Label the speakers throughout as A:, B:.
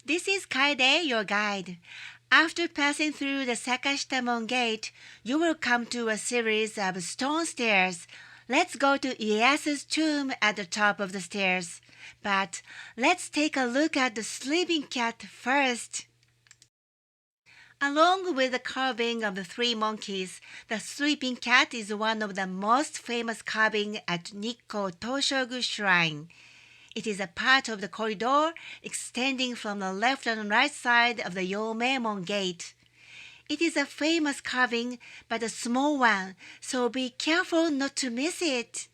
A: This is Caede, your guide. After passing through the Sakashitamon gate, you will come to a series of stone stairs. Let's go to Ieyasu's tomb at the top of the stairs. But let's take a look at the sleeping cat first. Along with the carving of the three monkeys, the sleeping cat is one of the most famous carving at Nikko Toshogu Shrine. It is a part of the corridor extending from the left and right side of the Yomeimon gate. It is a famous carving, but a small one, so be careful not to miss it.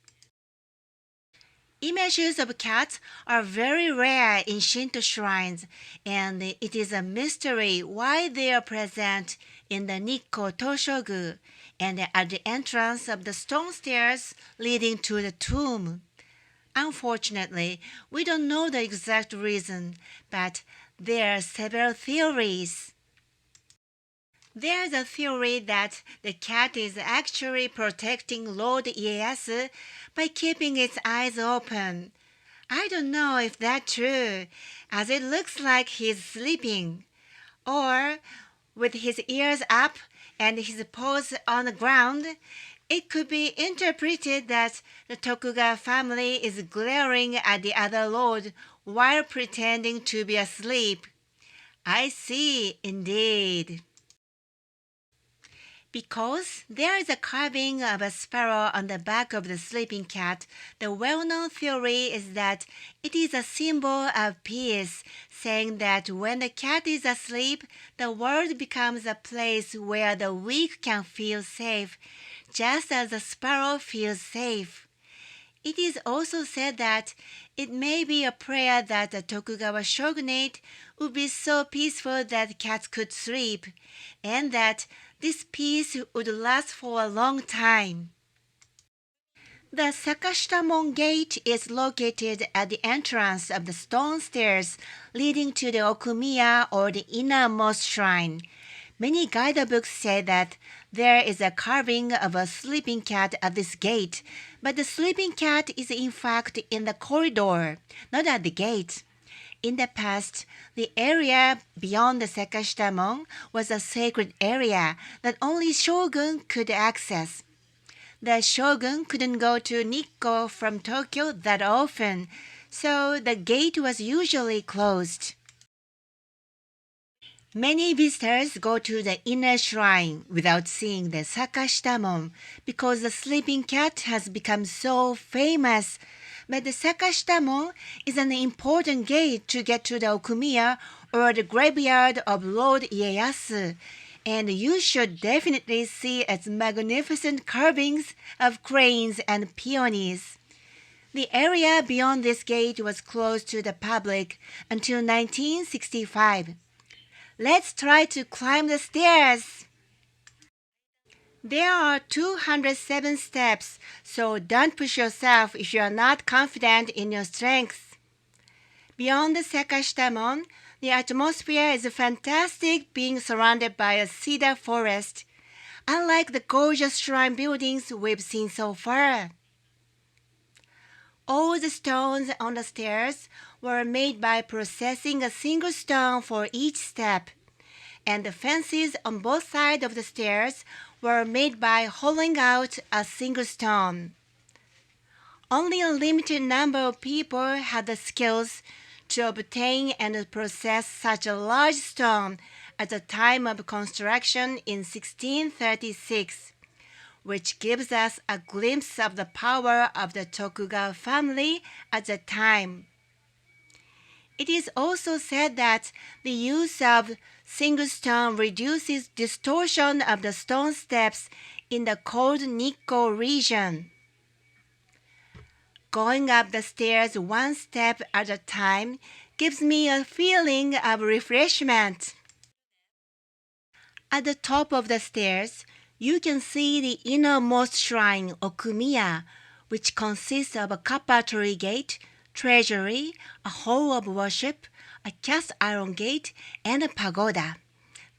A: Images of cats are very rare in Shinto shrines, and it is a mystery why they are present in the Nikko Toshogu and at the entrance of the stone stairs leading to the tomb. Unfortunately, we don't know the exact reason, but there are several theories. There's a theory that the cat is actually protecting Lord Ieyasu by keeping its eyes open. I don't know if that's true, as it looks like he's sleeping. Or, with his ears up and his paws on the ground, it could be interpreted that the Tokugawa family is glaring at the other lord while pretending to be asleep. I see, indeed. Because there is a carving of a sparrow on the back of the sleeping cat, the well-known theory is that it is a symbol of peace, saying that when the cat is asleep, the world becomes a place where the weak can feel safe, just as the sparrow feels safe. It is also said that it may be a prayer that the Tokugawa shogunate would be so peaceful that cats could sleep, and that this peace would last for a long time. The Sakashitamon gate is located at the entrance of the stone stairs leading to the Okumiya or the innermost shrine. Many guidebooks say that there is a carving of a sleeping cat at this gate, but the sleeping cat is in fact in the corridor, not at the gate. In the past, the area beyond the Sakashitamon was a sacred area that only shogun could access. The shogun couldn't go to Nikko from Tokyo that often, so the gate was usually closed. Many visitors go to the inner shrine without seeing the Sakashitamon because the sleeping cat has become so famous. But the Sakashitamon is an important gate to get to the Okumiya or the graveyard of Lord Ieyasu, and you should definitely see its magnificent carvings of cranes and peonies. The area beyond this gate was closed to the public until 1965. Let's try to climb the stairs. There are 207 steps, so don't push yourself if you are not confident in your strength. Beyond the Sakashitamon, the atmosphere is fantastic, being surrounded by a cedar forest, unlike the gorgeous shrine buildings we've seen so far. All the stones on the stairs were made by processing a single stone for each step, and the fences on both sides of the stairs were made by hollowing out a single stone. Only a limited number of people had the skills to obtain and process such a large stone at the time of construction in 1636, which gives us a glimpse of the power of the Tokugawa family at the time. It is also said that the use of single stone reduces distortion of the stone steps in the cold Nikko region. Going up the stairs one step at a time gives me a feeling of refreshment. At the top of the stairs, you can see the innermost shrine, Okumiya, which consists of a copper torii gate, treasury, a hall of worship, a cast iron gate, and a pagoda.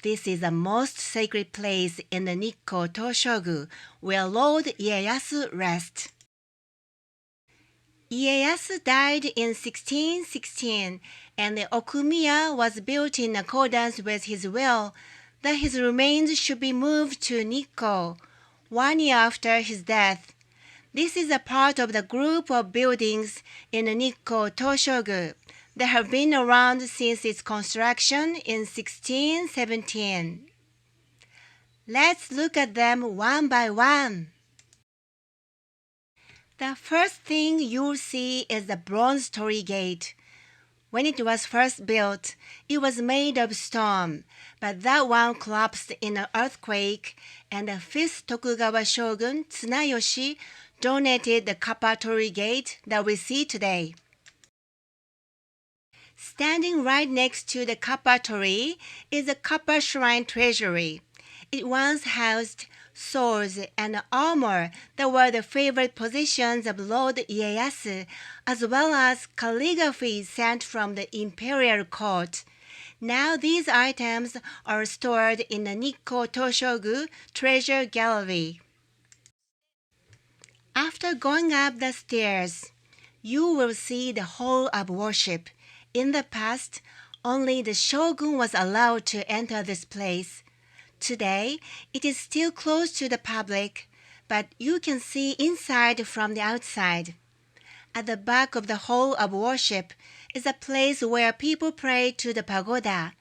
A: This is the most sacred place in the Nikko Toshogu, where Lord Ieyasu rests. Ieyasu died in 1616, and the Okumiya was built in accordance with his will that his remains should be moved to Nikko 1 year after his death. This is a part of the group of buildings in the Nikko Toshogu that have been around since its construction in 1617. Let's look at them one by one. The first thing you'll see is the bronze torii gate. When it was first built, it was made of stone, but that one collapsed in an earthquake, and the 5th Tokugawa shogun Tsunayoshi donated the copper torii gate that we see today. Standing right next to the copper torii is the copper shrine treasury. It once housed swords and armor that were the favorite possessions of Lord Ieyasu, as well as calligraphy sent from the imperial court. Now these items are stored in the Nikko Toshogu Treasure Gallery. After going up the stairs, you will see the hall of worship. In the past, only the shogun was allowed to enter this place. Today, it is still closed to the public, but you can see inside from the outside. At the back of the hall of worship is a place where people pray to the pagoda,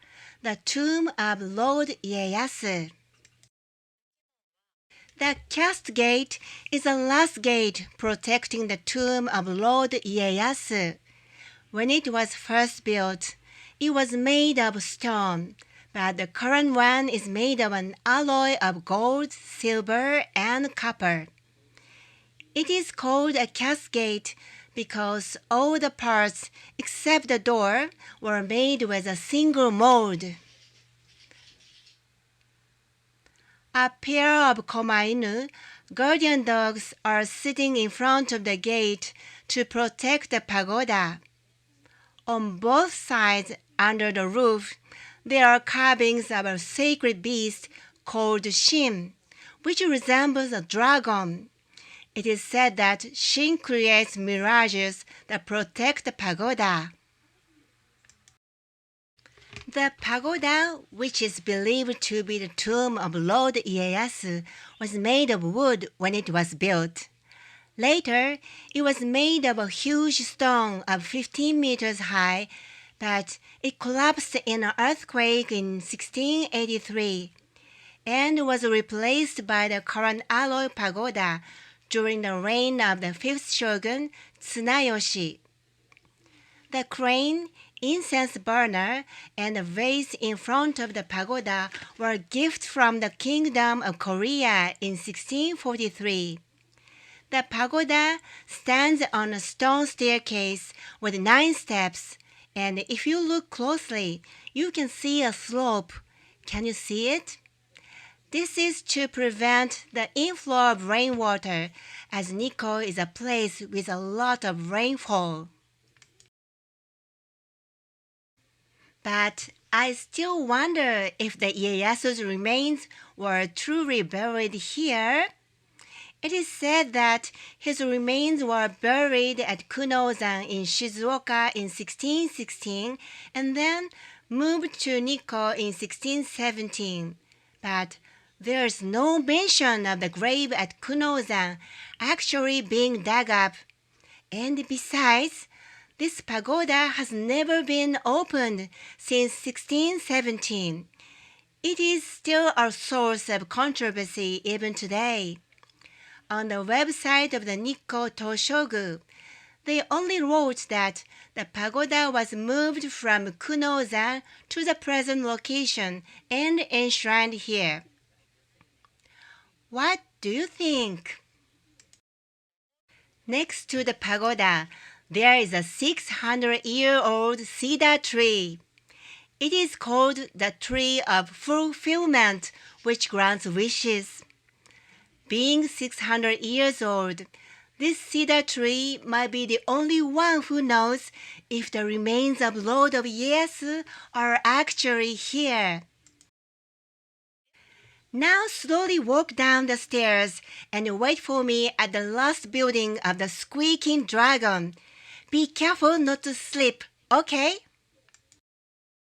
A: the tomb of Lord Ieyasu. The cast gate is the last gate protecting the tomb of Lord Ieyasu. When it was first built, it was made of stone, but the current one is made of an alloy of gold, silver, and copper. It is called a cast gate because all the parts except the door were made with a single mold. A pair of komainu, guardian dogs, are sitting in front of the gate to protect the pagoda. On both sides under the roof, there are carvings of a sacred beast called Shin, which resembles a dragon. It is said that Shin creates mirages that protect the pagoda. The pagoda, which is believed to be the tomb of Lord Ieyasu, was made of wood when it was built. Later, it was made of a huge stone of 15 meters high, but it collapsed in an earthquake in 1683 and was replaced by the current alloy pagoda during the reign of the 5th shogun Tsunayoshi. The crane, incense burner, and the vase in front of the pagoda were gifts from the Kingdom of Korea in 1643. The pagoda stands on a stone staircase with 9 steps, and if you look closely, you can see a slope. Can you see it? This is to prevent the inflow of rainwater, as Nikko is a place with a lot of rainfall. But I still wonder if the Ieyasu's remains were truly buried here. It is said that his remains were buried at Kunozan in Shizuoka in 1616 and then moved to Nikko in 1617. But there is no mention of the grave at Kunozan actually being dug up. And besides, this pagoda has never been opened since 1617. It is still a source of controversy even today. On the website of the Nikko Toshogu, they only wrote that the pagoda was moved from Kunozan to the present location and enshrined here. What do you think? Next to the pagoda, there is a 600-year-old cedar tree. It is called the tree of fulfillment, which grants wishes. Being 600 years old, this cedar tree might be the only one who knows if the remains of Lord of Ieyasu are actually here. Now slowly walk down the stairs and wait for me at the last building of the Squeaking Dragon. Be careful not to slip, okay?